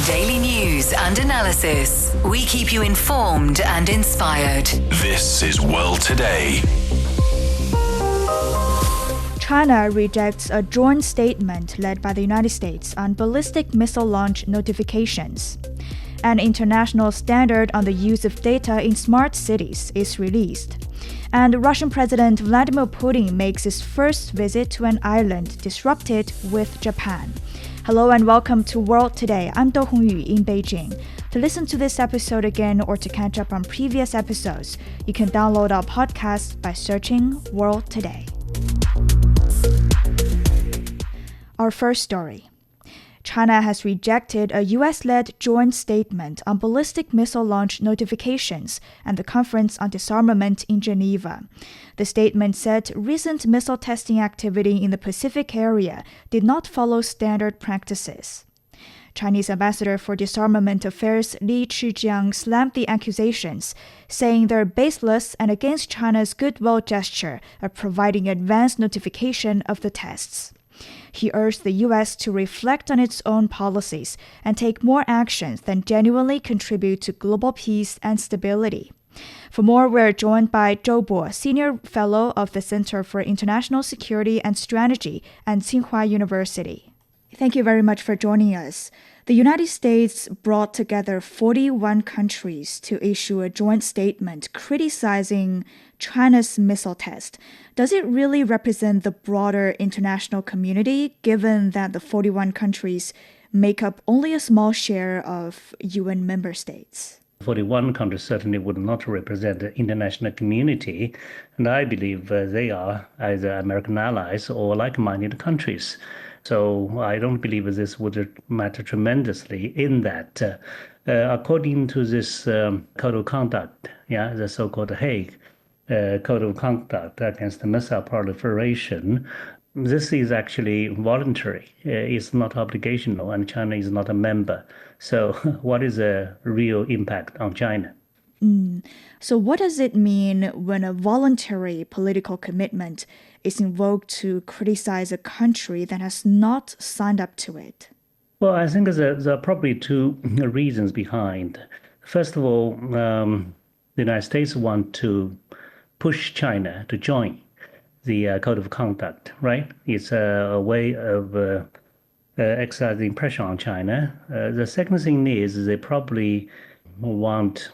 Daily news and analysis. We keep you informed and inspired. This is World Today. China rejects a joint statement led by the United States on ballistic missile launch notifications. An international standard on the use of data in smart cities is released. And Russian President Vladimir Putin makes his first visit to an island disrupted with Japan. Hello and welcome to World Today. I'm Do Hongyu in Beijing. To listen to this episode again or to catch up on previous episodes, you can download our podcast by searching World Today. Our first story. China has rejected a US-led joint statement on ballistic missile launch notifications and the Conference on Disarmament in Geneva. The statement said recent missile testing activity in the Pacific area did not follow standard practices. Chinese Ambassador for Disarmament Affairs Li Chijiang slammed the accusations, saying they're baseless and against China's goodwill gesture of providing advance notification of the tests. He urged the U.S. to reflect on its own policies and take more actions that genuinely contribute to global peace and stability. For more, we're joined by Zhou Bo, Senior Fellow of the Center for International Security and Strategy at Tsinghua University. Thank you very much for joining us. The United States brought together 41 countries to issue a joint statement criticizing China's missile test. Does it really represent the broader international community, given that the 41 countries make up only a small share of UN member states? 41 countries certainly would not represent the international community, and I believe they are either American allies or like-minded countries. So I don't believe this would matter tremendously in that. According to this code of conduct, the so-called Hague Code of Conduct against missile proliferation, this is actually voluntary. It's not obligational, and China is not a member. So what is the real impact on China? So what does it mean when a voluntary political commitment is invoked to criticize a country that has not signed up to it? Well, I think there are probably two reasons behind. First of all, the United States want to push China to join the Code of Conduct, right? It's a way of exercising pressure on China. The second thing is they probably want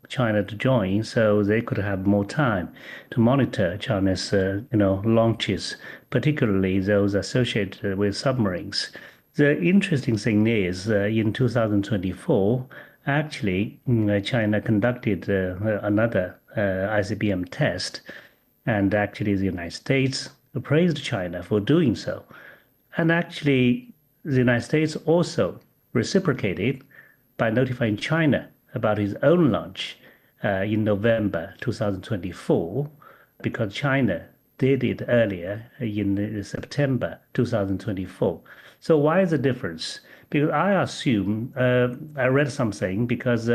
China to join so they could have more time to monitor China's launches, particularly those associated with submarines. The interesting thing is in 2024, actually, China conducted another ICBM test, and actually the United States praised China for doing so. And actually, the United States also reciprocated by notifying China about his own launch in November 2024, because China did it earlier in September 2024. So why is the difference? Because I assume, I read something, because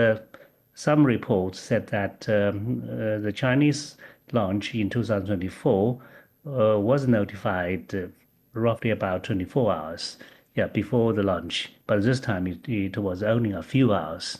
some reports said that the Chinese launch in 2024 was notified roughly about 24 hours before the launch. But this time it was only a few hours.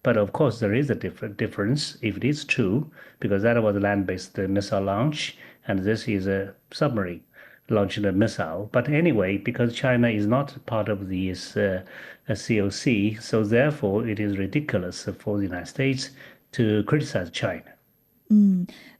But of course, there is a difference if it is true, because that was a land-based missile launch, and this is a submarine launching a missile. But anyway, because China is not part of this COC, so therefore it is ridiculous for the United States to criticize China.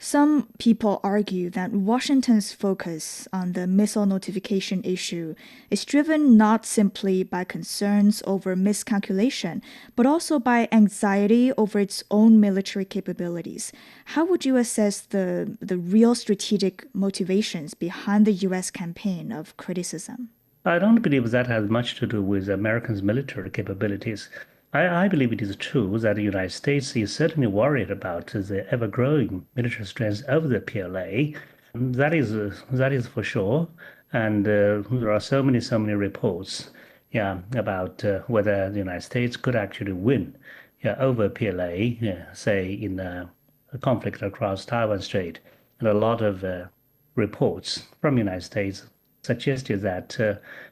Some people argue that Washington's focus on the missile notification issue is driven not simply by concerns over miscalculation, but also by anxiety over its own military capabilities. How would you assess the real strategic motivations behind the U.S. campaign of criticism? I don't believe that has much to do with Americans' military capabilities. I believe it is true that the United States is certainly worried about the ever-growing military strength of the PLA. That is for sure. And there are so many reports about whether the United States could actually win over PLA, say in a conflict across Taiwan Strait. And a lot of reports from the United States suggested that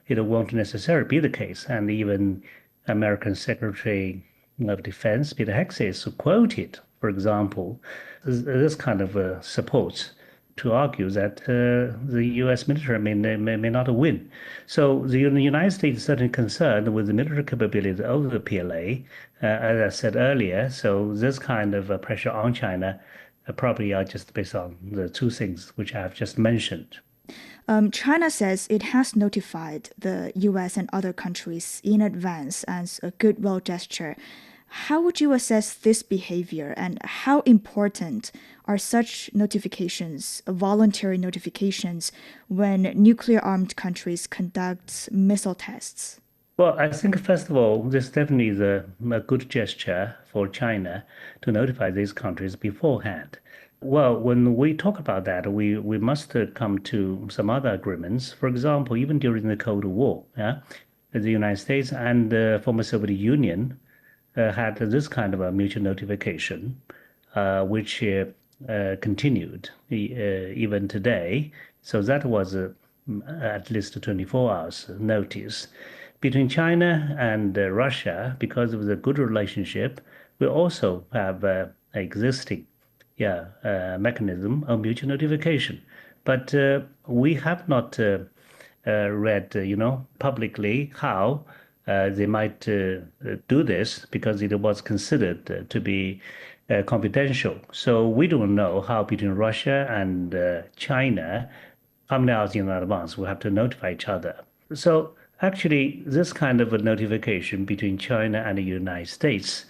it won't necessarily be the case, and even American Secretary of Defense Peter Hegseth is quoted, for example, this kind of support to argue that the U.S. military may not win. So the United States is certainly concerned with the military capabilities of the PLA, as I said earlier. So this kind of pressure on China probably are just based on the two things which I have just mentioned. China says it has notified the US and other countries in advance as a goodwill gesture. How would you assess this behavior, and how important are such notifications, voluntary notifications, when nuclear armed countries conduct missile tests? Well, I think first of all, this definitely is a good gesture for China to notify these countries beforehand. Well, when we talk about that, we must come to some other agreements. For example, even during the Cold War, yeah, the United States and the former Soviet Union had this kind of a mutual notification, which continued even today. So that was at least 24 hours notice. Between China and Russia, because of the good relationship, we also have existing mechanism of mutual notification. But we have not read, publicly how they might do this because it was considered to be confidential. So we don't know how between Russia and China, how many hours in advance we have to notify each other. So actually, this kind of a notification between China and the United States,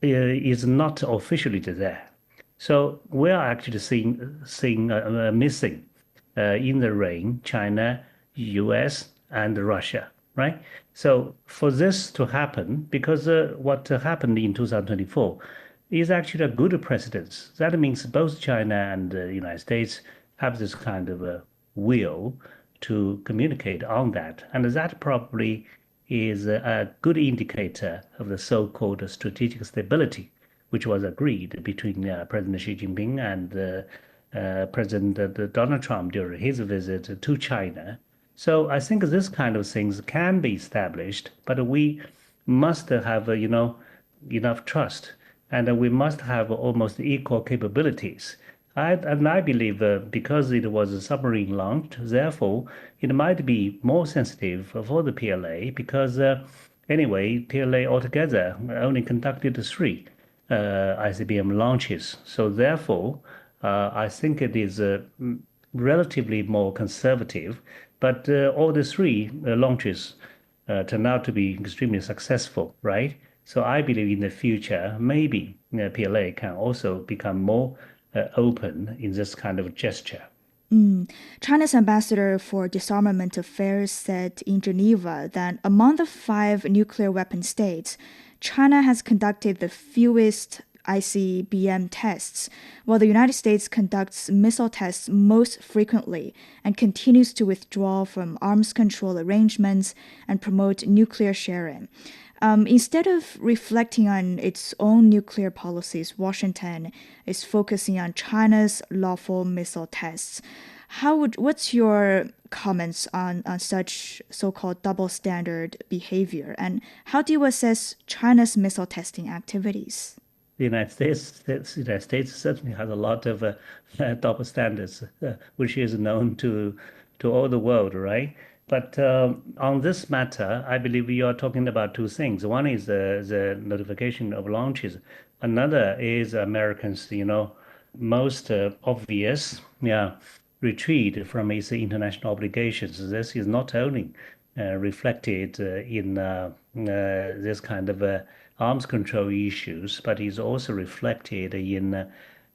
is not officially there. So we are actually seeing missing in the rain China, US, and Russia, right? So for this to happen, because what happened in 2024 is actually a good precedence. That means both China and the United States have this kind of a will to communicate on that. And that probably is a good indicator of the so-called strategic stability, which was agreed between President Xi Jinping and President Donald Trump during his visit to China. So I think this kind of things can be established, but we must have, enough trust, and we must have almost equal capabilities. I believe because it was a submarine launched, therefore it might be more sensitive for the PLA because anyway, PLA altogether only conducted three ICBM launches. So therefore, I think it is relatively more conservative, but all the three launches turned out to be extremely successful, right? So I believe in the future, maybe PLA can also become more open in this kind of gesture. China's ambassador for disarmament affairs said in Geneva that among the 5 nuclear weapon states, China has conducted the fewest ICBM tests, while the United States conducts missile tests most frequently and continues to withdraw from arms control arrangements and promote nuclear sharing. Instead of reflecting on its own nuclear policies, Washington is focusing on China's lawful missile tests. What's your comments on such so-called double standard behavior, and how do you assess China's missile testing activities? The United States certainly has a lot of double standards, which is known to all the world, right? But on this matter, I believe you are talking about two things. One is the notification of launches. Another is Americans, most obvious, retreat from its international obligations. This is not only reflected in this kind of arms control issues, but is also reflected in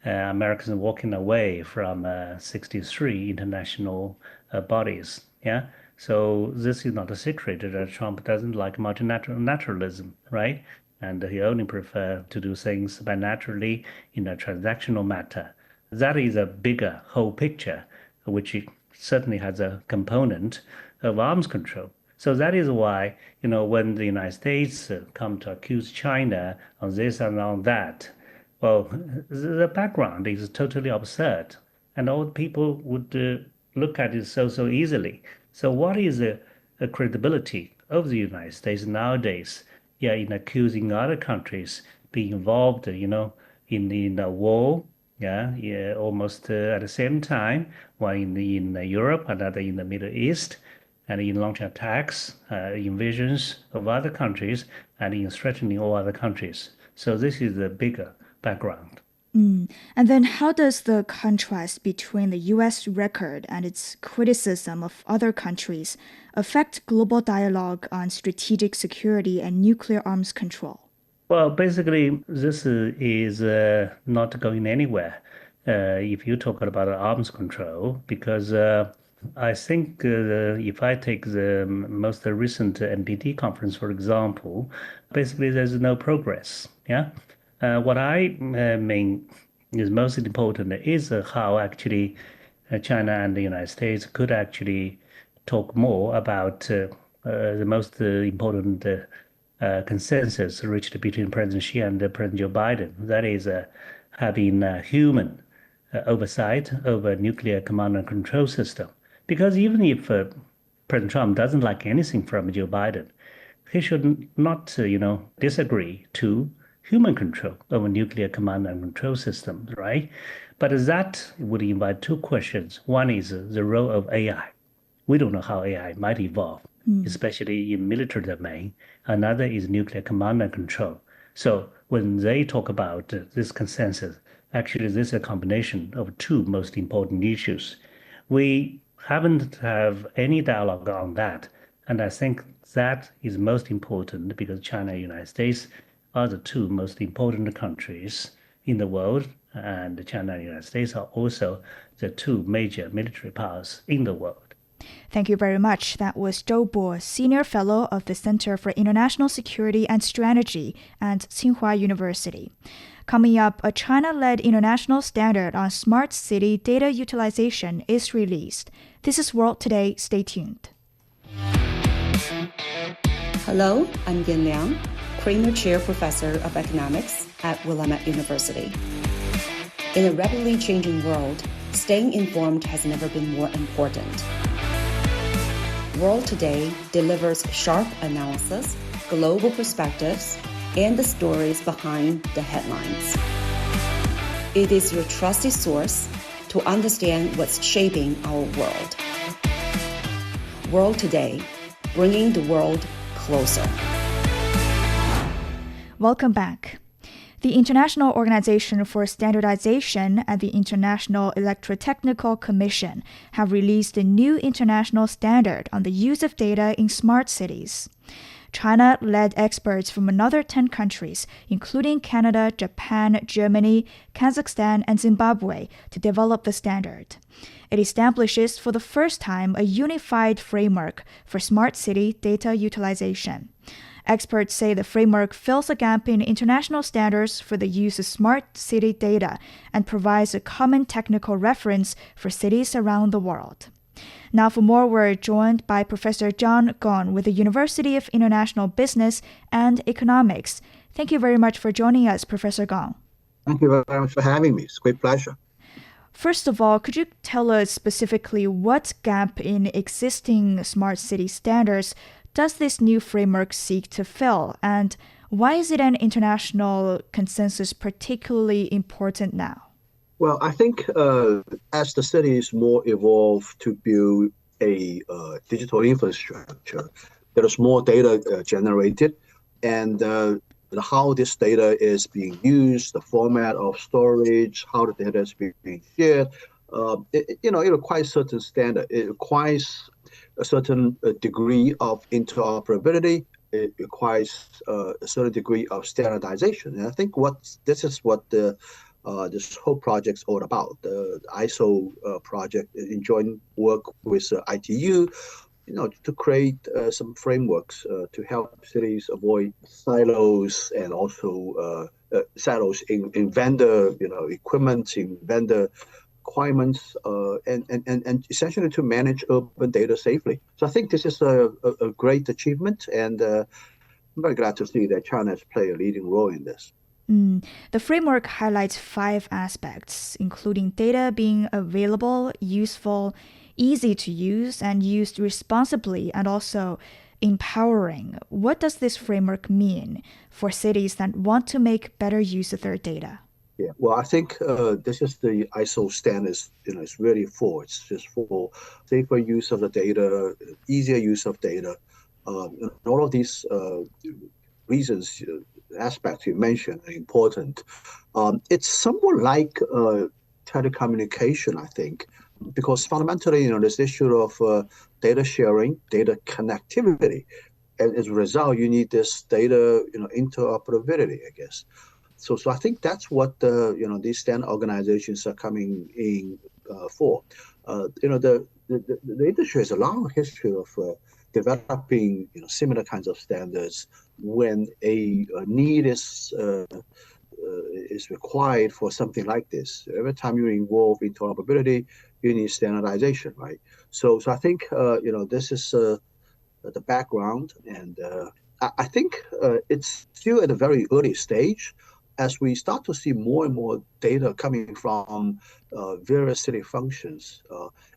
Americans walking away from 63 international bodies. Yeah. So this is not a secret that Trump doesn't like multilateralism, right? And he only prefers to do things bilaterally in a transactional matter. That is a bigger whole picture, which certainly has a component of arms control. So that is why, when the United States come to accuse China on this and on that, well, the background is totally absurd, and all people would look at it so easily. So what is the credibility of the United States nowadays, yeah, in accusing other countries being involved, in the war, yeah, almost at the same time, one in Europe, another in the Middle East, and in launching attacks, invasions of other countries, and in threatening all other countries. So this is the bigger background. And then how does the contrast between the US record and its criticism of other countries affect global dialogue on strategic security and nuclear arms control? Well, basically, this is not going anywhere if you talk about arms control, because I think if I take the most recent NPT conference, for example, basically there's no progress. Yeah. What I mean is most important is how actually China and the United States could actually talk more about the most important consensus reached between President Xi and President Joe Biden. That is having human oversight over nuclear command and control system. Because even if President Trump doesn't like anything from Joe Biden, he should not, disagree to human control over nuclear command and control systems, right? But that would invite two questions. One is the role of AI. We don't know how AI might evolve, especially in military domain. Another is nuclear command and control. So when they talk about this consensus, actually this is a combination of two most important issues. We haven't have any dialogue on that, and I think that is most important because China and the United States are the two most important countries in the world, and China and the United States are also the two major military powers in the world. Thank you very much. That was Zhou Bo, Senior Fellow of the Center for International Security and Strategy at Tsinghua University. Coming up, a China-led international standard on smart city data utilization is released. This is World Today. Stay tuned. Hello, I'm Yin Liang, Kramer Chair Professor of Economics at Willamette University. In a rapidly changing world, staying informed has never been more important. World Today delivers sharp analysis, global perspectives, and the stories behind the headlines. It is your trusted source to understand what's shaping our world. World Today, bringing the world closer. Welcome back. The International Organization for Standardization and the International Electrotechnical Commission have released a new international standard on the use of data in smart cities. China led experts from another 10 countries, including Canada, Japan, Germany, Kazakhstan, and Zimbabwe, to develop the standard. It establishes for the first time a unified framework for smart city data utilization. Experts say the framework fills a gap in international standards for the use of smart city data and provides a common technical reference for cities around the world. Now for more, we're joined by Professor John Gong with the University of International Business and Economics. Thank you very much for joining us, Professor Gong. Thank you very much for having me. It's a great pleasure. First of all, could you tell us specifically what gap in existing smart city standards does this new framework seek to fill, and why is it an international consensus particularly important now? Well, I think as the cities more evolve to build a digital infrastructure, there is more data generated, and how this data is being used, the format of storage, how the data is being shared, it requires certain standard. It requires a certain degree of interoperability. It requires a certain degree of standardization. And I think this is what this whole project's all about. The ISO project in joint work with ITU, to create some frameworks to help cities avoid silos and also silos in vendor, equipment, in vendor requirements, and essentially to manage urban data safely. So I think this is a great achievement, and I'm very glad to see that China has played a leading role in this. The framework highlights 5 aspects, including data being available, useful, easy to use, and used responsibly, and also empowering. What does this framework mean for cities that want to make better use of their data? Yeah, well, I think this is the ISO standards. It's really for it's just for safer use of the data, easier use of data, and all of these reasons, aspects you mentioned are important. It's somewhat like telecommunication, I think, because fundamentally, this issue of data sharing, data connectivity, and as a result, you need this data, interoperability, I guess. So I think that's what these standard organizations are coming in for. The industry has a long history of developing similar kinds of standards when a need is required for something like this. Every time you involve interoperability, you need standardization, right? So I think this is the background, and I think it's still at a very early stage. As we start to see more and more data coming from various city functions.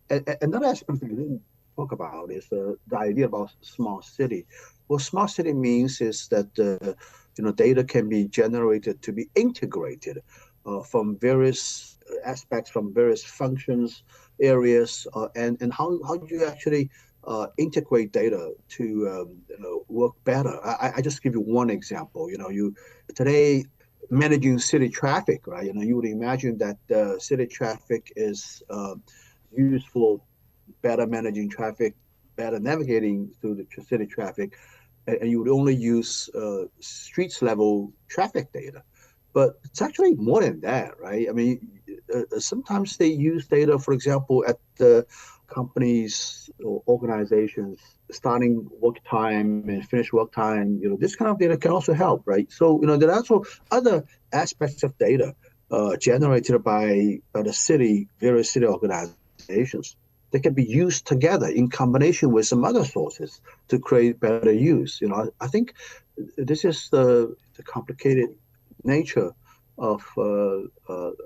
Another aspect that we didn't talk about is the idea about smart city. What smart city means is that data can be generated to be integrated from various aspects, from various functions, areas, and how do you actually integrate data to work better. I just give you one example. Today managing city traffic, right? You would imagine that city traffic is used for better managing traffic, better navigating through the city traffic, and you would only use streets level traffic data. But it's actually more than that, right? I mean, sometimes they use data, for example, at the companies or organizations starting work time and finish work time. This kind of data can also help, right? So there are also other aspects of data generated by the various city organizations that can be used together in combination with some other sources to create better use. I think this is the complicated nature of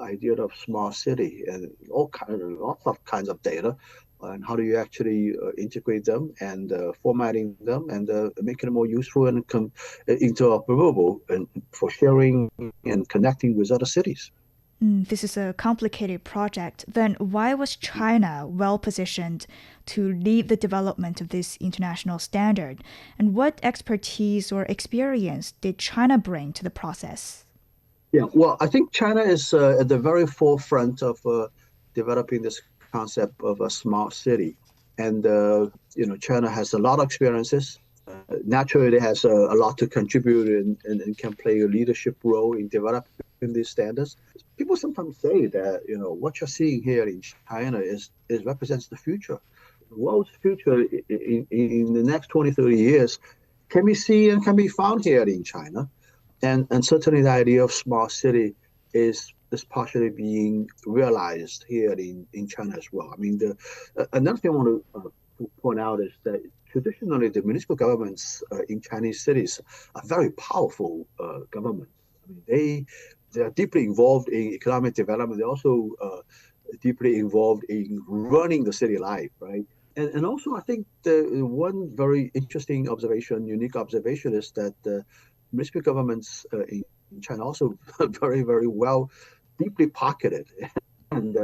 idea of smart city and lots of kinds of data, and how do you actually integrate them and formatting them and making them more useful and interoperable and for sharing and connecting with other cities. This is a complicated project. Then why was China well positioned to lead the development of this international standard? And what expertise or experience did China bring to the process? Yeah, well, I think China is at the very forefront of developing this concept of a smart city. And, China has a lot of experiences. Naturally, it has a lot to contribute and can play a leadership role in developing these standards. People sometimes say that, what you're seeing here in China represents the future. The world's future in the next 20, 30 years can be seen and can be found here in China. And certainly the idea of smart city is partially being realized here in China as well. I mean, another thing I want to point out is that traditionally the municipal governments in Chinese cities are very powerful governments. I mean, they are deeply involved in economic development. They're also deeply involved in running the city life, right? And also, I think the one very interesting observation, unique observation, is that municipal governments in China also very, very well, deeply pocketed, and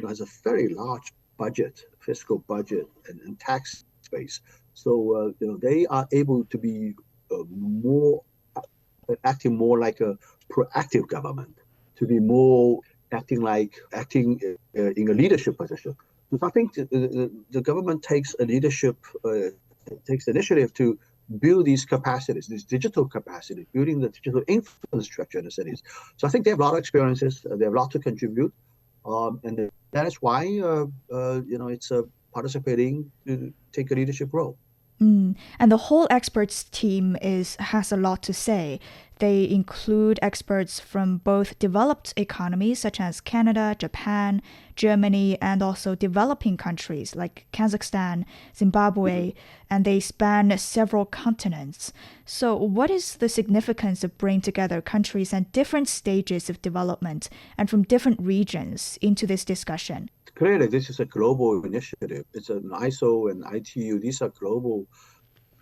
has a very large budget, fiscal budget, and tax base. So they are able to be acting more like a proactive government, to be more acting in a leadership position. So I think the government takes initiative to build these capacities, this digital capacity, building the digital infrastructure in the cities. So I think they have a lot of experiences. They have a lot to contribute, and that is why it's participating to take a leadership role. And the whole experts team has a lot to say. They include experts from both developed economies such as Canada, Japan, Germany, and also developing countries like Kazakhstan, Zimbabwe, and they span several continents. So what is the significance of bringing together countries at different stages of development and from different regions into this discussion? Clearly, this is a global initiative. It's an ISO and ITU. These are global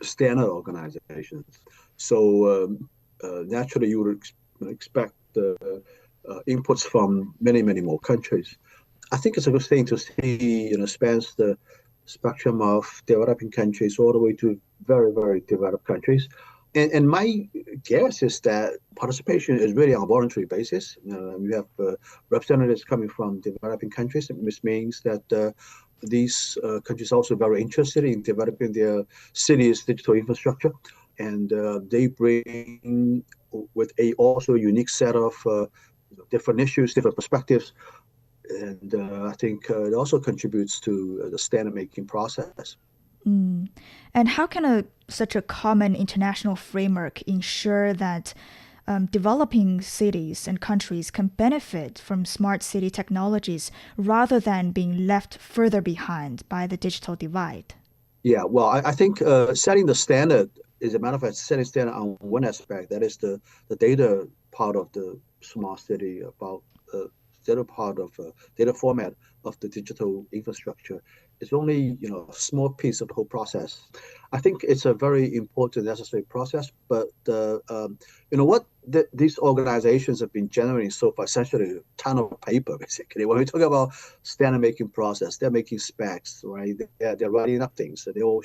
standard organizations. So naturally, you would expect inputs from many, many more countries. I think it's a good thing to see, spans the spectrum of developing countries all the way to very, very developed countries. And my guess is that participation is really on a voluntary basis. We have representatives coming from developing countries, which means that these countries are also very interested in developing their cities' digital infrastructure. And they bring with a also unique set of different issues, different perspectives. And I think it also contributes to the standard making process. And how can such a common international framework ensure that developing cities and countries can benefit from smart city technologies rather than being left further behind by the digital divide? Yeah, well, I think setting the standard is a matter of fact, setting standard on one aspect, that is the data part of the smart city, about data part of data format of the digital infrastructure. It's only a small piece of the whole process. I think it's a very important, necessary process. But what these organizations have been generating so far, essentially a ton of paper, basically. When we talk about standard making process, they're making specs, right? They're writing up things. So they're all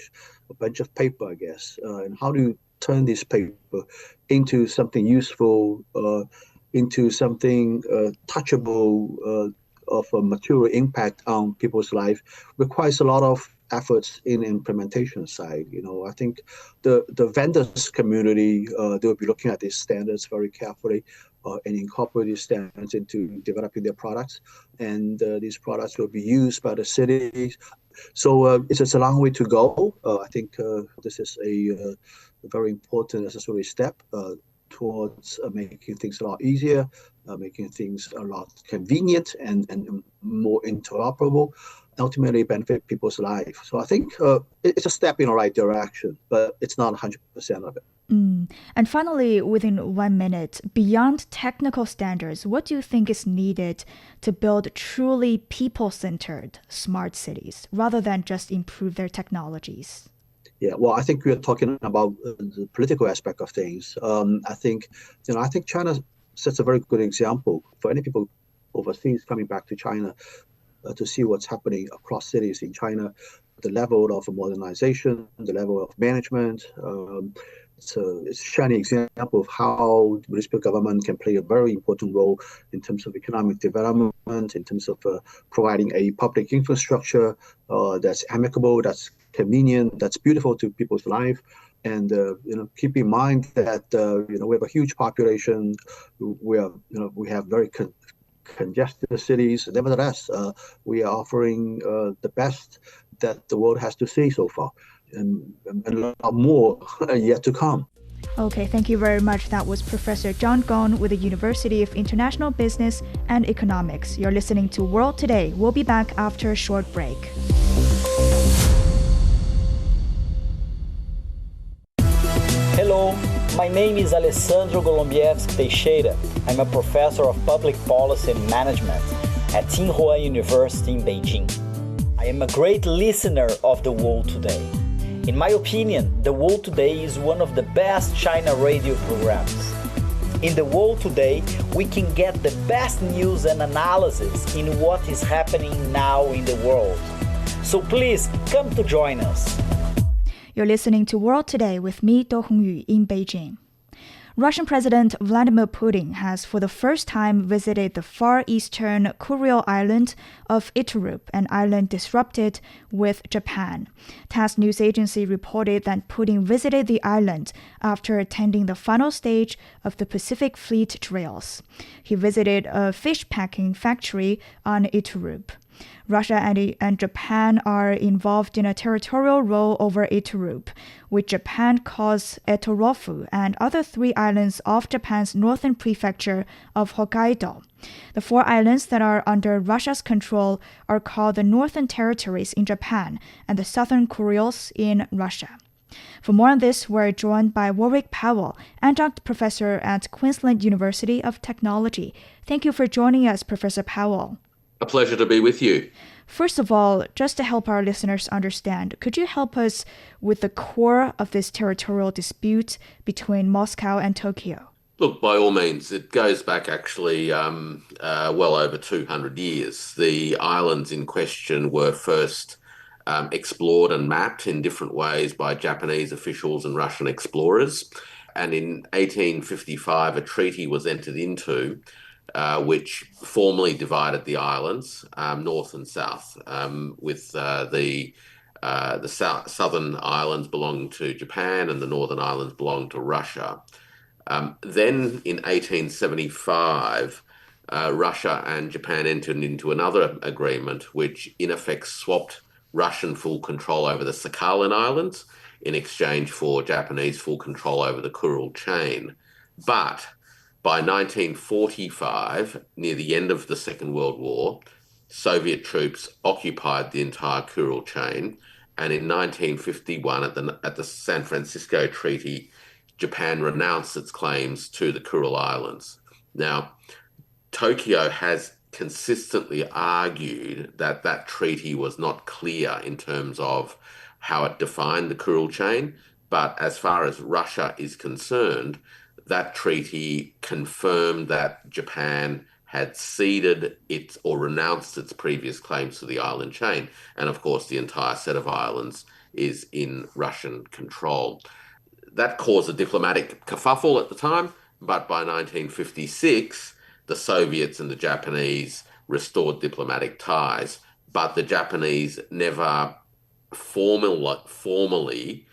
a bunch of paper, I guess. And how do you turn this paper into something useful, into something touchable, of a material impact on people's life, requires a lot of efforts in implementation side. I think the vendors community, they'll be looking at these standards very carefully and incorporate these standards into developing their products. And these products will be used by the cities. So it's a long way to go. I think this is a very important, necessary step towards making things a lot easier, making things a lot convenient and more interoperable, ultimately benefit people's life. So I think it's a step in the right direction, but it's not 100% of it. And finally, within 1 minute, beyond technical standards, what do you think is needed to build truly people-centered smart cities rather than just improve their technologies? Yeah, well, I think we're talking about the political aspect of things. I think China sets a very good example for any people overseas coming back to China to see what's happening across cities in China, the level of modernization, the level of management. It's a shining example of how the municipal government can play a very important role in terms of economic development, in terms of providing a public infrastructure that's amicable, that's convenient, that's beautiful to people's life. And keep in mind that we have a huge population. We have very congested cities. Nevertheless, we are offering the best that the world has to see so far, and a lot more yet to come. Okay, thank you very much. That was Professor John Gong with the University of International Business and Economics. You're listening to World Today. We'll be back after a short break. Hello, my name is Alessandro Golombieski Teixeira. I'm a professor of public policy and management at Tsinghua University in Beijing. I am a great listener of The World Today. In my opinion, The World Today is one of the best China radio programs. In The World Today, we can get the best news and analysis in what is happening now in the world. So please come to join us. You're listening to World Today with me, Do Hongyu, in Beijing. Russian President Vladimir Putin has for the first time visited the far eastern Kuril island of Iturup, an island disrupted with Japan. TASS news agency reported that Putin visited the island after attending the final stage of the Pacific Fleet Trails. He visited a fish packing factory on Iturup. Russia and Japan are involved in a territorial row over Iturup, which Japan calls Etorofu, and other 3 islands off Japan's northern prefecture of Hokkaido. The 4 islands that are under Russia's control are called the Northern Territories in Japan and the Southern Kurils in Russia. For more on this, we're joined by Warwick Powell, adjunct professor at Queensland University of Technology. Thank you for joining us, Professor Powell. A pleasure to be with you. First of all, just to help our listeners understand, could you help us with the core of this territorial dispute between Moscow and Tokyo? Look, by all means, it goes back actually well over 200 years. The islands in question were first explored and mapped in different ways by Japanese officials and Russian explorers. And in 1855, a treaty was entered into which formally divided the islands north and south, with the southern islands belonging to Japan and the northern islands belonging to Russia. Then in 1875, Russia and Japan entered into another agreement which in effect swapped Russian full control over the Sakhalin Islands in exchange for Japanese full control over the Kuril chain. But by 1945, near the end of the Second World War, Soviet troops occupied the entire Kuril chain, and in 1951, at the San Francisco Treaty, Japan renounced its claims to the Kuril Islands. Now, Tokyo has consistently argued that that treaty was not clear in terms of how it defined the Kuril chain, but as far as Russia is concerned, that treaty confirmed that Japan had ceded its or renounced its previous claims to the island chain. And of course, the entire set of islands is in Russian control. That caused a diplomatic kerfuffle at the time, but by 1956, the Soviets and the Japanese restored diplomatic ties, but the Japanese never formally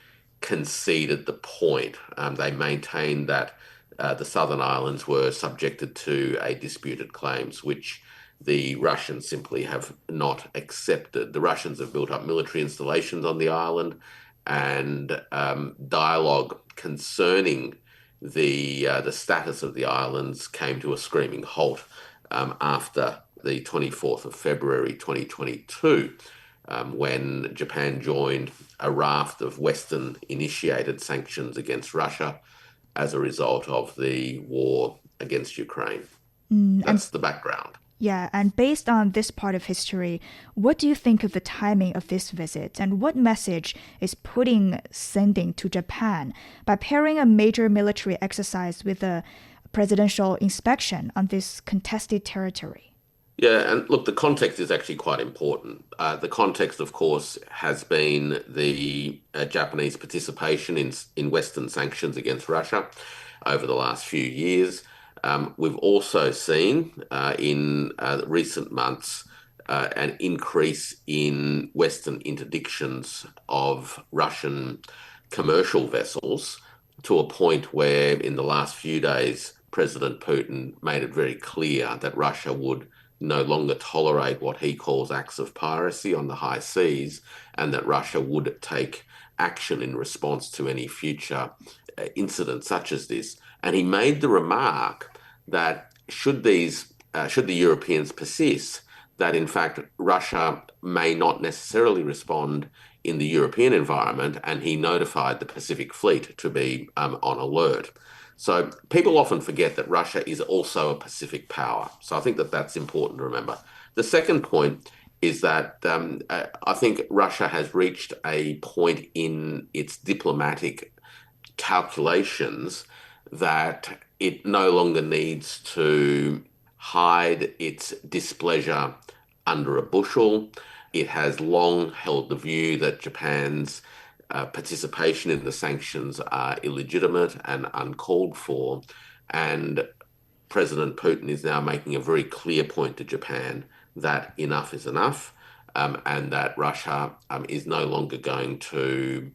conceded the point. They maintained that the southern islands were subjected to a disputed claims, which the Russians simply have not accepted. The Russians have built up military installations on the island, and dialogue concerning the status of the islands came to a screaming halt after the 24th of February 2022, when Japan joined a raft of Western-initiated sanctions against Russia as a result of the war against Ukraine. That's the background. Yeah, and based on this part of history, what do you think of the timing of this visit, and what message is Putin sending to Japan by pairing a major military exercise with a presidential inspection on this contested territory? Yeah, and look, the context is actually quite important. The context, of course, has been the Japanese participation in Western sanctions against Russia over the last few years. We've also seen in recent months an increase in Western interdictions of Russian commercial vessels to a point where in the last few days, President Putin made it very clear that Russia would no longer tolerate what he calls acts of piracy on the high seas, and that Russia would take action in response to any future incident such as this. And he made the remark that should the Europeans persist, that in fact Russia may not necessarily respond in the European environment, and he notified the Pacific Fleet to be on alert. So people often forget that Russia is also a Pacific power. So I think that that's important to remember. The second point is that I think Russia has reached a point in its diplomatic calculations that it no longer needs to hide its displeasure under a bushel. It has long held the view that Japan's participation in the sanctions are illegitimate and uncalled for. And President Putin is now making a very clear point to Japan that enough is enough, and that Russia is no longer going to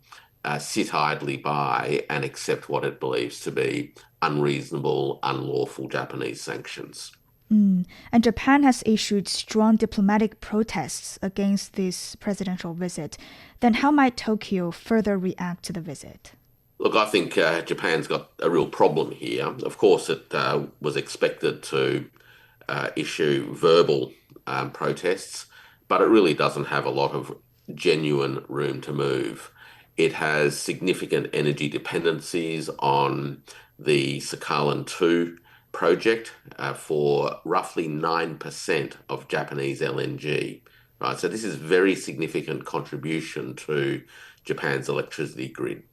sit idly by and accept what it believes to be unreasonable, unlawful Japanese sanctions. And Japan has issued strong diplomatic protests against this presidential visit. Then how might Tokyo further react to the visit? Look, I think Japan's got a real problem here. Of course, it was expected to issue verbal protests, but it really doesn't have a lot of genuine room to move. It has significant energy dependencies on the Sakhalin II project for roughly 9% of Japanese LNG. Right, so this is very significant contribution to Japan's electricity grid.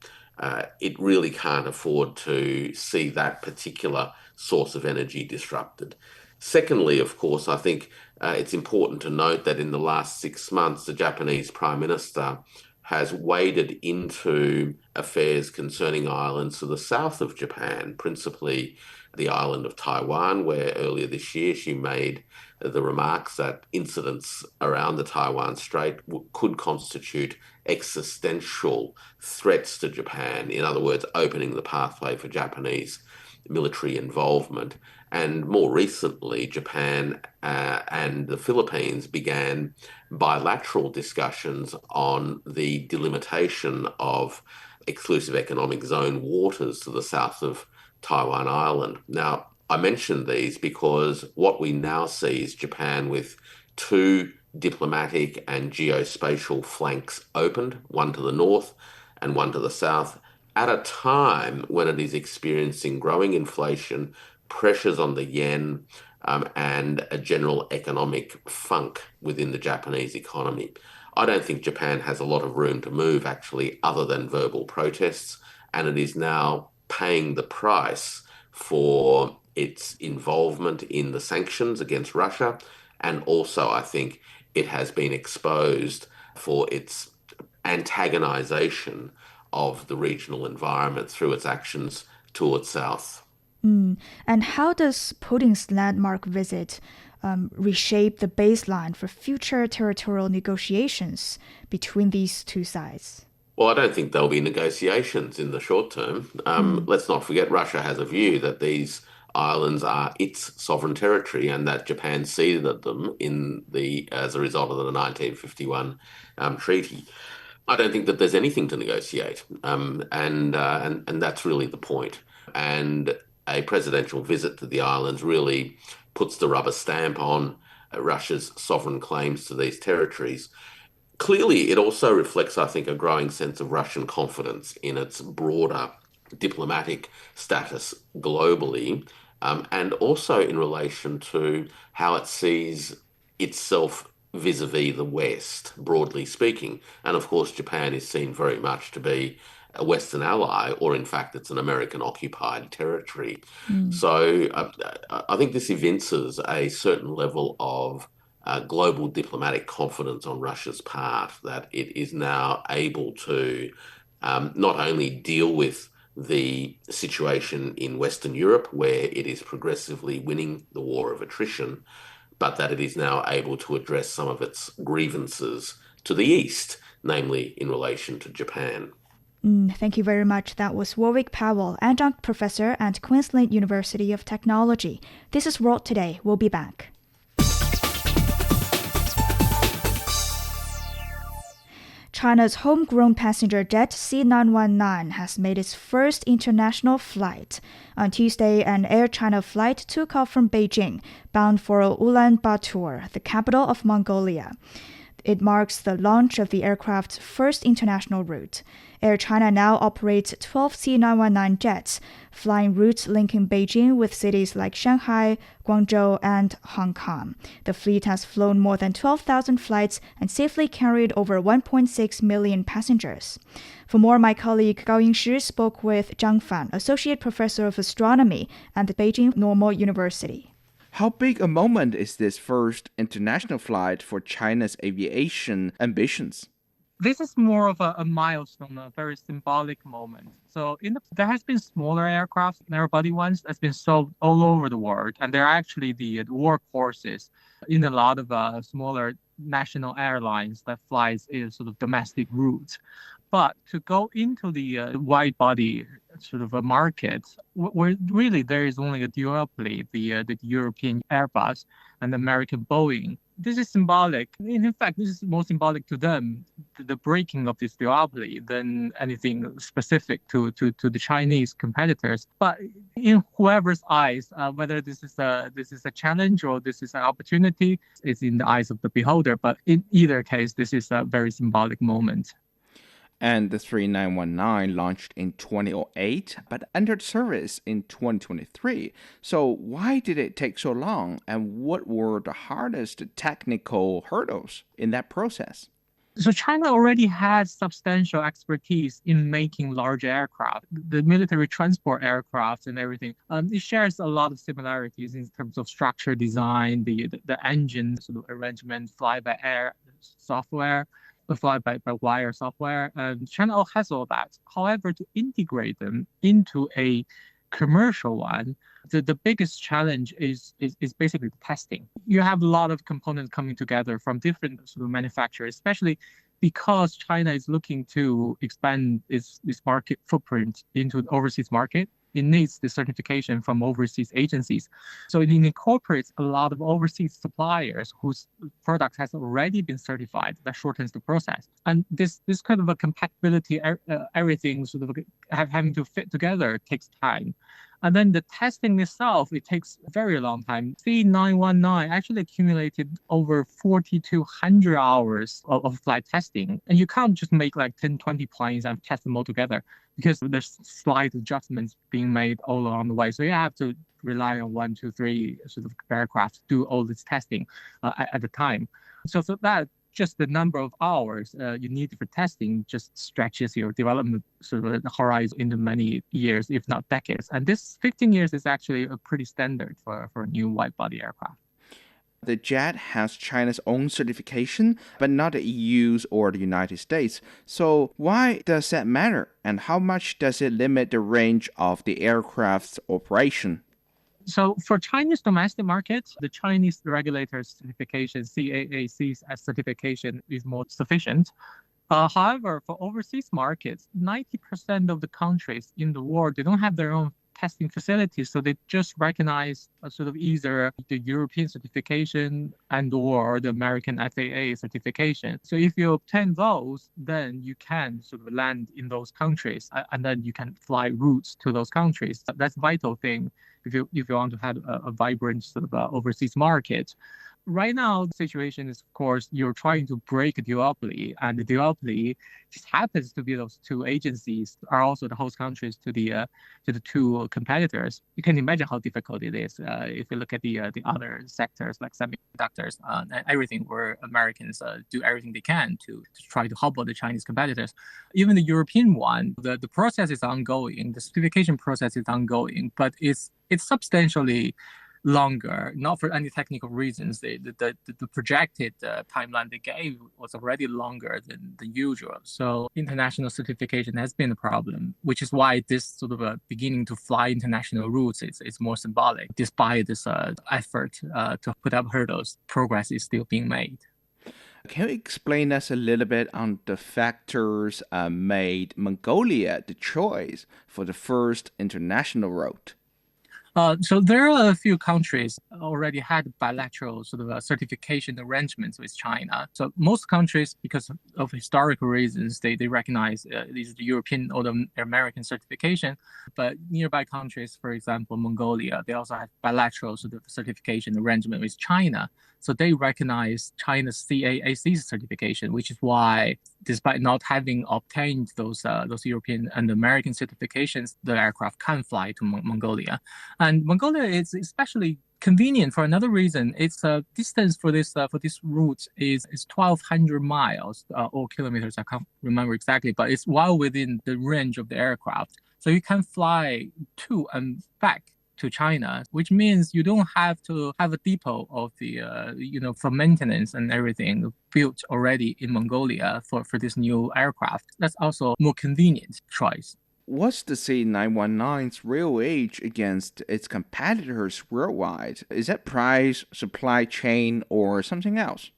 It really can't afford to see that particular source of energy disrupted. Secondly, of course, I think it's important to note that in the last 6 months, the Japanese Prime Minister has waded into affairs concerning islands to the south of Japan, principally the island of Taiwan, where earlier this year she made the remarks that incidents around the Taiwan Strait could constitute existential threats to Japan. In other words, opening the pathway for Japanese military involvement. And more recently, Japan and the Philippines began bilateral discussions on the delimitation of exclusive economic zone waters to the south of Taiwan Island. Now, I mention these because what we now see is Japan with two diplomatic and geospatial flanks opened, one to the north and one to the south, at a time when it is experiencing growing inflation, pressures on the yen, and a general economic funk within the Japanese economy. I don't think Japan has a lot of room to move, actually, other than verbal protests, and it is now paying the price for its involvement in the sanctions against Russia, and also I think it has been exposed for its antagonization of the regional environment through its actions towards south. And how does Putin's landmark visit reshape the baseline for future territorial negotiations between these two sides? Well, I don't think there'll be negotiations in the short term. Let's not forget Russia has a view that these islands are its sovereign territory and that Japan ceded them as a result of the 1951 treaty. I don't think that there's anything to negotiate, and that's really the point. And a presidential visit to the islands really puts the rubber stamp on Russia's sovereign claims to these territories. Clearly, it also reflects, I think, a growing sense of Russian confidence in its broader diplomatic status globally, and also in relation to how it sees itself vis-a-vis the West, broadly speaking. And of course, Japan is seen very much to be a Western ally, or in fact, it's an American-occupied territory. So I think this evinces a certain level of global diplomatic confidence on Russia's part that it is now able to not only deal with the situation in Western Europe, where it is progressively winning the war of attrition, but that it is now able to address some of its grievances to the east, namely in relation to Japan. Thank you very much. That was Warwick Powell, adjunct professor at Queensland University of Technology. This is World Today. We'll be back. China's homegrown passenger jet C919 has made its first international flight. On Tuesday, an Air China flight took off from Beijing, bound for Ulaanbaatar, the capital of Mongolia. It marks the launch of the aircraft's first international route. Air China now operates 12 C919 jets, flying routes linking Beijing with cities like Shanghai, Guangzhou, and Hong Kong. The fleet has flown more than 12,000 flights and safely carried over 1.6 million passengers. For more, my colleague Gao Yingshi spoke with Zhang Fan, Associate Professor of Astronomy at the Beijing Normal University. How big a moment is this first international flight for China's aviation ambitions? This is more of a milestone, a very symbolic moment. So there has been smaller aircraft, narrow-body ones, that's been sold all over the world, and they're actually the workhorses in a lot of smaller national airlines that flies in sort of domestic routes. But to go into the wide-body sort of a market, where really there is only a duopoly, the European Airbus and the American Boeing. This is symbolic. In fact, this is more symbolic to them, the breaking of this duopoly, than anything specific to the Chinese competitors. But in whoever's eyes, whether this is a challenge or this is an opportunity, it's in the eyes of the beholder. But in either case, this is a very symbolic moment. And the 3919 launched in 2008, but entered service in 2023. So why did it take so long, and what were the hardest technical hurdles in that process? So China already has substantial expertise in making large aircraft, the military transport aircraft and everything. It shares a lot of similarities in terms of structure design, the engine sort of arrangement, fly-by-air software, fly-by-wire software. China has all that. However, to integrate them into a commercial one, the biggest challenge is basically the testing. You have a lot of components coming together from different sort of manufacturers, especially because China is looking to expand its market footprint into the overseas market. It needs the certification from overseas agencies. So it incorporates a lot of overseas suppliers whose product has already been certified. That shortens the process. And this kind of a compatibility, everything sort of having to fit together takes time. And then the testing itself, it takes a very long time. C919 actually accumulated over 4,200 hours of flight testing. And you can't just make like 10, 20 planes and test them all together because there's slight adjustments being made all along the way. So you have to rely on 1, 2, 3 sort of aircraft to do all this testing at the time. So that just the number of hours you need for testing just stretches your development sort of horizon into many years, if not decades. And this 15 years is actually a pretty standard for a new wide-body aircraft. The jet has China's own certification, but not the EU's or the United States. So why does that matter? And how much does it limit the range of the aircraft's operation? So for Chinese domestic markets, the Chinese regulator's certification, CAAC's certification is more sufficient. However, for overseas markets, 90% of the countries in the world, they don't have their own testing facilities. So they just recognize sort of either the European certification and or the American FAA certification. So if you obtain those, then you can sort of land in those countries and then you can fly routes to those countries. That's a vital thing if you want to have a vibrant sort of overseas market. Right now, the situation is, of course, you're trying to break a duopoly, and the duopoly just happens to be those two agencies are also the host countries to the two competitors. You can imagine how difficult it is if you look at the other sectors like semiconductors and everything, where Americans do everything they can to try to hobble the Chinese competitors. Even the European one, the process is ongoing, the certification process is ongoing, but it's substantially longer, not for any technical reasons. The projected timeline they gave was already longer than the usual. So international certification has been a problem, which is why this sort of beginning to fly international routes is more symbolic. Despite this effort to put up hurdles, progress is still being made. Can you explain us a little bit on the factors made Mongolia the choice for the first international route? So there are a few countries already had bilateral sort of certification arrangements with China. So most countries, because of historical reasons, they recognize these the European or the American certification. But nearby countries, for example, Mongolia, they also have bilateral sort of certification arrangement with China. So they recognize China's CAAC certification, which is why, despite not having obtained those European and American certifications, the aircraft can fly to Mongolia. And Mongolia is especially convenient for another reason. Its distance for this route is 1,200 miles or kilometers. I can't remember exactly, but it's well within the range of the aircraft. So you can fly to and back to China, which means you don't have to have a depot of the, for maintenance and everything built already in Mongolia for this new aircraft. That's also a more convenient choice. What's the C919's real edge against its competitors worldwide? Is that price, supply chain, or something else?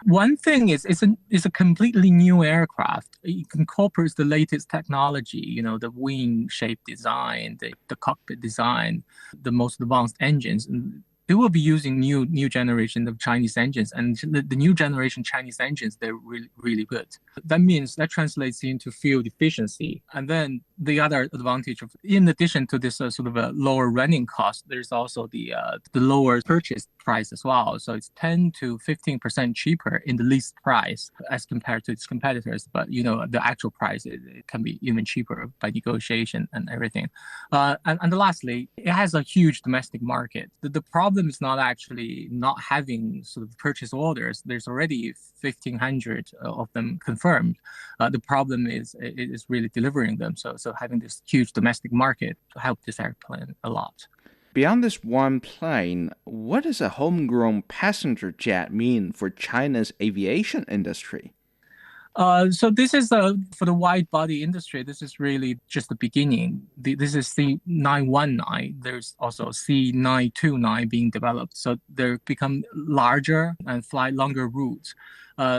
One thing is it's a completely new aircraft. It incorporates the latest technology, the wing shape design, the cockpit design, the most advanced engines. And they will be using new generation of Chinese engines, and the new generation Chinese engines, they're really, really good. That means that translates into fuel efficiency. And then the other advantage of, in addition to this sort of a lower running cost, there's also the lower purchase price as well. So it's 10 to 15% cheaper in the list price as compared to its competitors. But the actual price, it can be even cheaper by negotiation and everything. And lastly, it has a huge domestic market. The problem is not actually not having sort of purchase orders. There's already 1,500 of them confirmed. The problem is really delivering them. So having this huge domestic market helped this airplane a lot. Beyond this one plane, what does a homegrown passenger jet mean for China's aviation industry? So this is for the wide body industry. This is really just the beginning. This is C919. There's also C929 being developed. So they become larger and fly longer routes.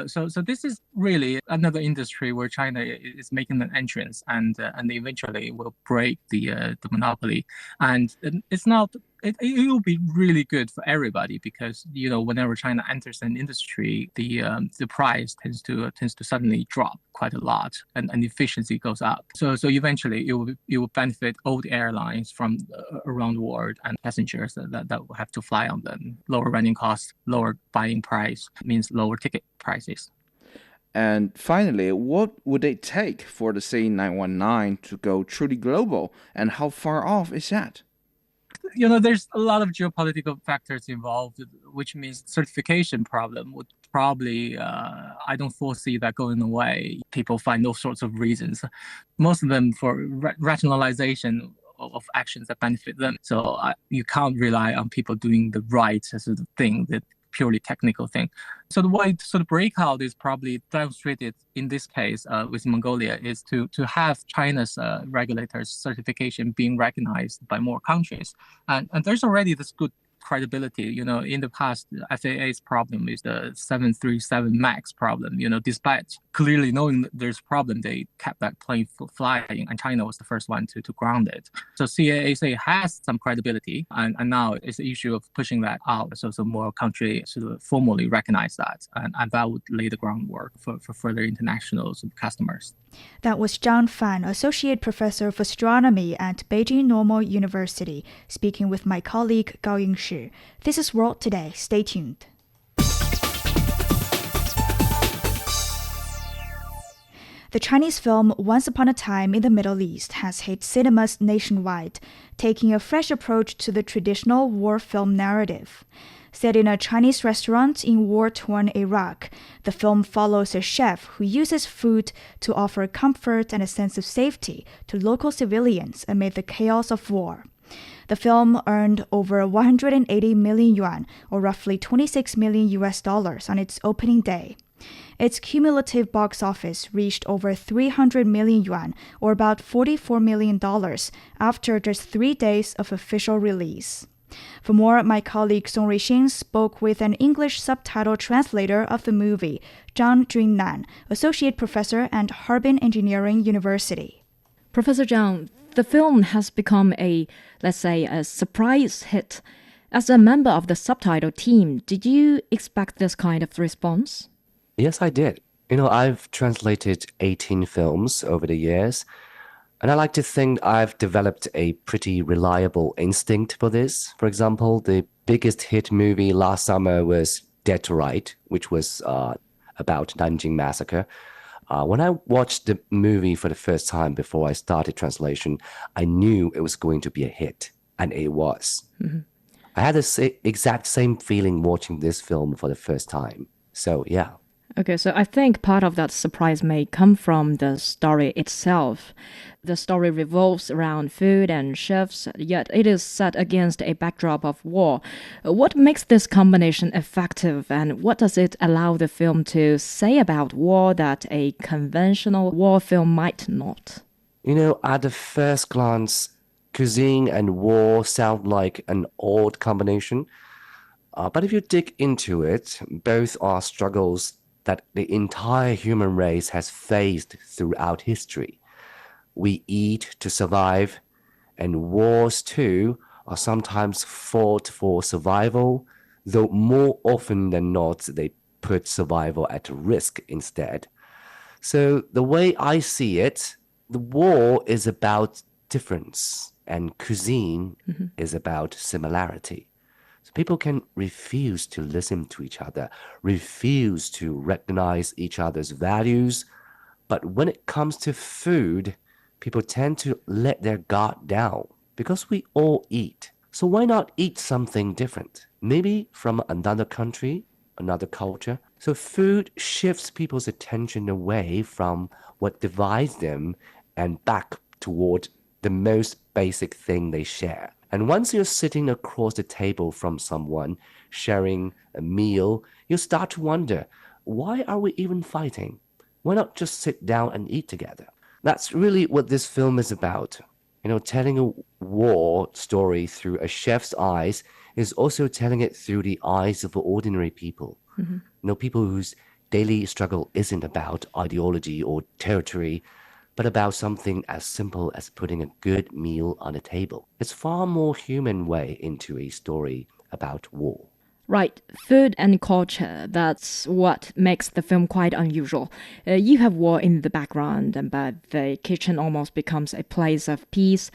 So this is really another industry where China is making an entrance, and eventually will break the monopoly. And it's not. It will be really good for everybody, because whenever China enters an industry, the price tends to suddenly drop quite a lot, and efficiency goes up. So eventually it will benefit all the airlines from around the world, and passengers that will have to fly on them. Lower running costs, lower buying price means lower ticket prices. And finally, what would it take for the C919 to go truly global, and how far off is that? There's a lot of geopolitical factors involved, which means certification problem would probably, I don't foresee that going away. People find all sorts of reasons, most of them for rationalization of actions that benefit them. So you can't rely on people doing the right sort of thing, the purely technical thing. So the way to sort of break out is probably demonstrated in this case with Mongolia, is to have China's regulators' certification being recognized by more countries. And there's already this good credibility. In the past, FAA's problem is the 737 MAX problem. Despite clearly knowing that there's a problem, they kept that plane flying, and China was the first one to ground it. So CAAC has some credibility, and now it's the issue of pushing that out, so more countries sort of formally recognize that, and that would lay the groundwork for further international customers. That was Zhang Fan, Associate Professor of Astronomy at Beijing Normal University, speaking with my colleague Gao Yingshi. This is World Today. Stay tuned. The Chinese film Once Upon a Time in the Middle East has hit cinemas nationwide, taking a fresh approach to the traditional war film narrative. Set in a Chinese restaurant in war-torn Iraq, the film follows a chef who uses food to offer comfort and a sense of safety to local civilians amid the chaos of war. The film earned over 180 million yuan, or roughly $26 million on its opening day. Its cumulative box office reached over 300 million yuan, or about $44 million, after just 3 days of official release. For more, my colleague Song Ruixing spoke with an English subtitle translator of the movie, Zhang Junnan, Associate Professor at Harbin Engineering University. Professor Zhang, the film has become a surprise hit. As a member of the subtitle team, did you expect this kind of response? Yes, I did. I've translated 18 films over the years, and I like to think I've developed a pretty reliable instinct for this. For example, the biggest hit movie last summer was Dead to Right, which was about Nanjing Massacre. When I watched the movie for the first time before I started translation, I knew it was going to be a hit, and it was. Mm-hmm. I had the exact same feeling watching this film for the first time. So, yeah. Okay, so I think part of that surprise may come from the story itself. The story revolves around food and chefs, yet it is set against a backdrop of war. What makes this combination effective, and what does it allow the film to say about war that a conventional war film might not? At the first glance, cuisine and war sound like an odd combination. But if you dig into it, both are struggles that the entire human race has faced throughout history. We eat to survive, and wars too are sometimes fought for survival, though more often than not, they put survival at risk instead. So, the way I see it, the war is about difference, and cuisine is about similarity. So people can refuse to listen to each other, refuse to recognize each other's values. But when it comes to food, people tend to let their guard down because we all eat. So why not eat something different? Maybe from another country, another culture. So food shifts people's attention away from what divides them and back toward the most basic thing they share. And once you're sitting across the table from someone, sharing a meal, you start to wonder, why are we even fighting? Why not just sit down and eat together? That's really what this film is about. Telling a war story through a chef's eyes is also telling it through the eyes of ordinary people. People whose daily struggle isn't about ideology or territory, but about something as simple as putting a good meal on a table. It's far more human way into a story about war. Right, food and culture, that's what makes the film quite unusual. You have war in the background, but the kitchen almost becomes a place of peace.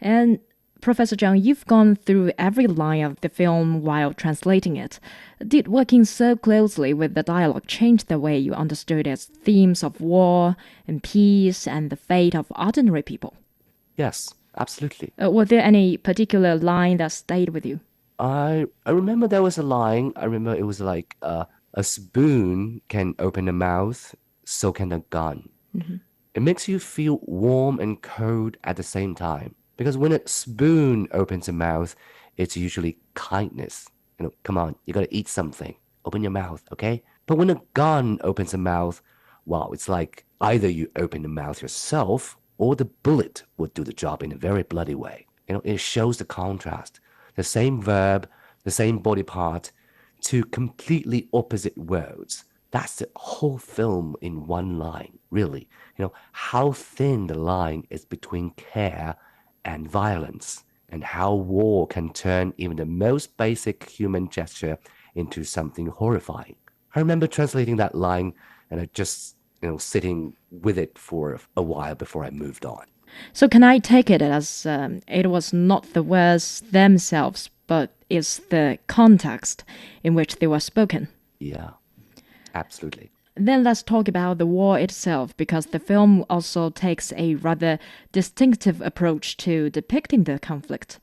And Professor Zhang, you've gone through every line of the film while translating it. Did working so closely with the dialogue change the way you understood its themes of war and peace and the fate of ordinary people? Yes, absolutely. Were there any particular line that stayed with you? I remember there was a line. I remember it was like a spoon can open a mouth, so can a gun. It makes you feel warm and cold at the same time. Because when a spoon opens a mouth, it's usually kindness. Come on, you gotta eat something. Open your mouth, okay? But when a gun opens a mouth, wow, it's like either you open the mouth yourself or the bullet would do the job in a very bloody way. It shows the contrast. The same verb, the same body part, two completely opposite words. That's the whole film in one line, really. How thin the line is between care and violence, and how war can turn even the most basic human gesture into something horrifying. I remember translating that line and I just, sitting with it for a while before I moved on. So can I take it as it was not the words themselves, but it's the context in which they were spoken? Yeah, absolutely. Then let's talk about the war itself, because the film also takes a rather distinctive approach to depicting the conflict.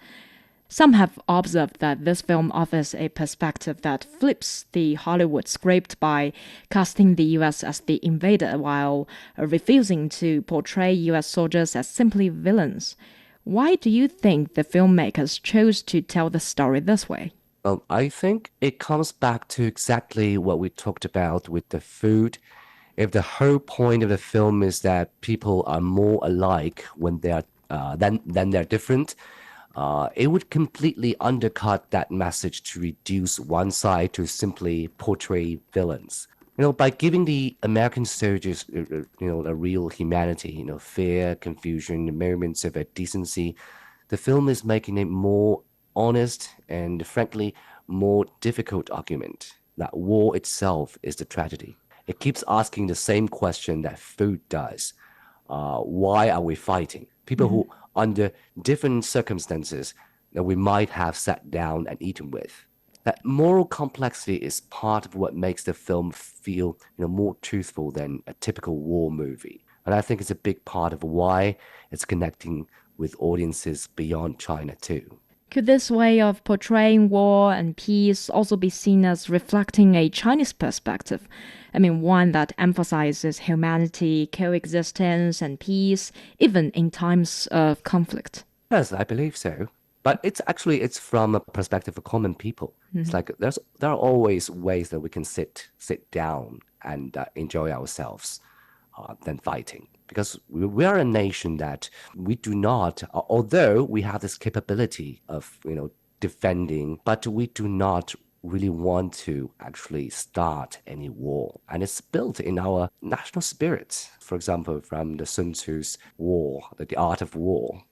Some have observed that this film offers a perspective that flips the Hollywood script by casting the US as the invader while refusing to portray US soldiers as simply villains. Why do you think the filmmakers chose to tell the story this way? Well, I think it comes back to exactly what we talked about with the food. If the whole point of the film is that people are more alike when they're than they're different, it would completely undercut that message to reduce one side to simply portray villains. By giving the American soldiers, a real humanity, fear, confusion, moments of decency, the film is making it more honest and, frankly, more difficult argument that war itself is the tragedy. It keeps asking the same question that food does. Why are we fighting? People who, under different circumstances, that we might have sat down and eaten with. That moral complexity is part of what makes the film feel, more truthful than a typical war movie. And I think it's a big part of why it's connecting with audiences beyond China too. Could this way of portraying war and peace also be seen as reflecting a Chinese perspective? One that emphasizes humanity, coexistence, and peace, even in times of conflict. Yes, I believe so. But it's from a perspective of common people. It's like there are always ways that we can sit down and enjoy ourselves than fighting. Because we are a nation that we do not, although we have this capability of, defending, but we do not really want to actually start any war. And it's built in our national spirit. For example, from the Sun Tzu's war, the art of war,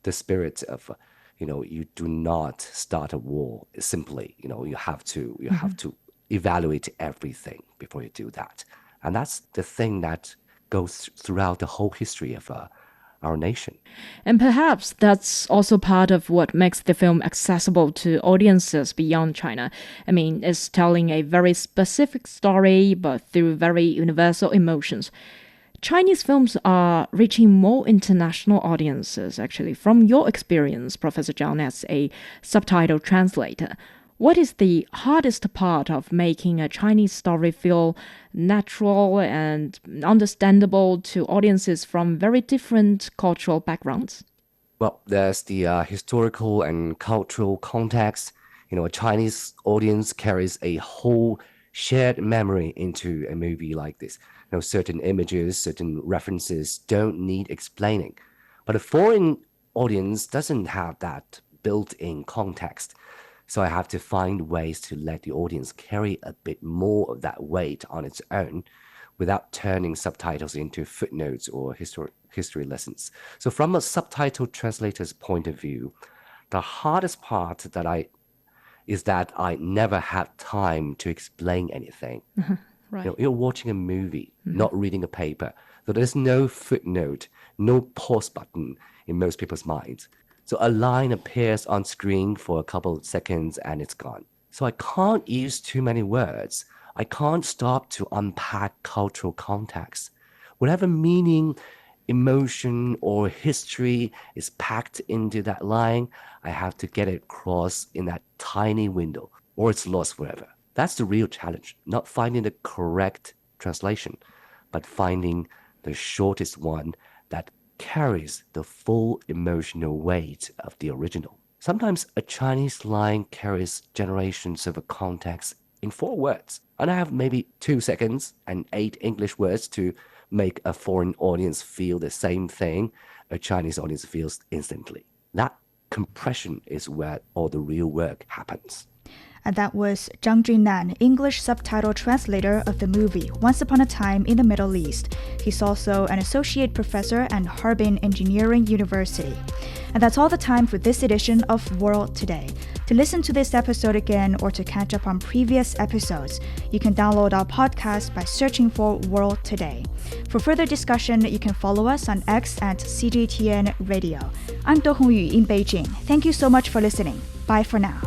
the spirit of you do not start a war simply. You have to evaluate everything before you do that. And that's the thing that goes throughout the whole history of our nation. And perhaps that's also part of what makes the film accessible to audiences beyond China. I mean, it's telling a very specific story, but through very universal emotions. Chinese films are reaching more international audiences, actually. From your experience, Professor Zhang, as a subtitle translator, what is the hardest part of making a Chinese story feel natural and understandable to audiences from very different cultural backgrounds? Well, there's the historical and cultural context. A Chinese audience carries a whole shared memory into a movie like this. Certain images, certain references don't need explaining. But a foreign audience doesn't have that built-in context. So I have to find ways to let the audience carry a bit more of that weight on its own without turning subtitles into footnotes or history lessons. So from a subtitle translator's point of view, the hardest part is that I never have time to explain anything. Right. You're watching a movie, not reading a paper. So there's no footnote, no pause button in most people's minds. So a line appears on screen for a couple of seconds and it's gone. So I can't use too many words. I can't stop to unpack cultural context. Whatever meaning, emotion, or history is packed into that line, I have to get it across in that tiny window, or it's lost forever. That's the real challenge, not finding the correct translation, but finding the shortest one that carries the full emotional weight of the original. Sometimes a Chinese line carries generations of a context in 4 words, and I have maybe 2 seconds and 8 English words to make a foreign audience feel the same thing a Chinese audience feels instantly. That compression is where all the real work happens. And that was Zhang Junnan, English subtitle translator of the movie Once Upon a Time in the Middle East. He's also an associate professor at Harbin Engineering University. And that's all the time for this edition of World Today. To listen to this episode again or to catch up on previous episodes, you can download our podcast by searching for World Today. For further discussion, you can follow us on X at CGTN Radio. I'm Do Hongyu in Beijing. Thank you so much for listening. Bye for now.